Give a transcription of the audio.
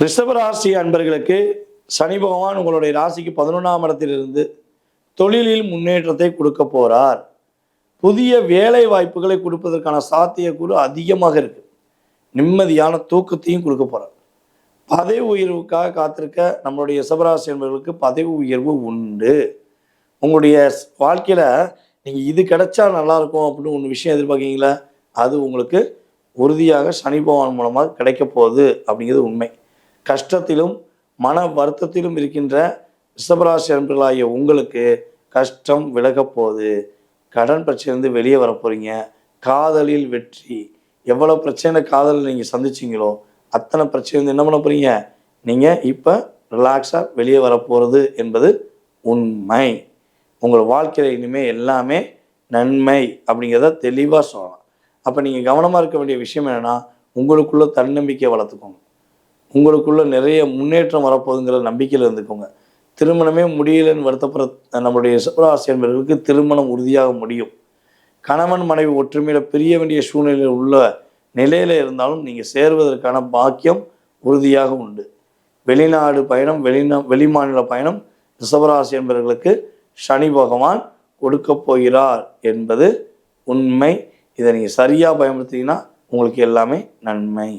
ரிஷபராசி அன்பர்களுக்கு சனி பகவான் உங்களுடைய ராசிக்கு 11ஆம் இடத்திலிருந்து தொழிலில் முன்னேற்றத்தை கொடுக்க போறார். புதிய வேலை வாய்ப்புகளை கொடுப்பதற்கான சாத்தியக்கூறு அதிகமாக இருக்கு. நிம்மதியான தூக்கத்தையும் கொடுக்க போறார். பதவி உயர்வுக்காக காத்திருக்க நம்மளுடைய ரிஷபராசி அன்பர்களுக்கு பதவி உயர்வு உண்டு. உங்களுடைய வாழ்க்கையில நீங்க இது கிடைச்சா நல்லா இருக்கும் அப்படின்னு ஒரு விஷயம் எதிர்பார்க்கீங்களா, அது உங்களுக்கு உறுதியாக சனி பகவான் மூலமாக கிடைக்க போகுது அப்படிங்கிறது உண்மை. கஷ்டத்திலும் மன வருத்தத்திலும் இருக்கின்ற ரிஷபராசி அன்பர்களாகிய உங்களுக்கு கஷ்டம் விலகப் போகுது. கடன் பிரச்சனையிலிருந்து வெளியே வர போறீங்க. காதலில் வெற்றி. எவ்வளோ பிரச்சனை காதலில் நீங்கள் சந்திச்சிங்களோ அத்தனை பிரச்சனை என்ன பண்ண போறீங்க, நீங்கள் இப்போ ரிலாக்ஸாக வெளியே வர போகிறது என்பது உண்மை. உங்கள் வாழ்க்கையில் இனிமேல் எல்லாமே நன்மை அப்படிங்கிறத தெளிவாக சொல்லலாம். அப்போ நீங்கள் கவனமாக இருக்க வேண்டிய விஷயம் என்னென்னா, உங்களுக்குள்ள தன்னம்பிக்கை வளர்த்துக்கோங்க. உங்களுக்குள்ள நிறைய முன்னேற்றம் வரப்போகுதுங்கிற நம்பிக்கையில் இருந்துக்கோங்க. திருமணமே முடியலன்னு வருத்தப்படுற நம்மளுடைய ரிஷபராசி அன்பர்களுக்கு திருமணம் உறுதியாக முடியும். கணவன் மனைவி ஒற்றுமையில் பிரிய வேண்டிய சூழ்நிலையில் உள்ள நிலையில் இருந்தாலும் நீங்கள் சேர்வதற்கான பாக்கியம் உறுதியாக உண்டு. வெளிநாடு பயணம், வெளிமாநில பயணம் ரிஷபராசி அன்பர்களுக்கு சனி பகவான் கொடுக்க போகிறார் என்பது உண்மை. இதை நீங்கள் சரியாக பயன்படுத்திங்கன்னா உங்களுக்கு எல்லாமே நன்மை.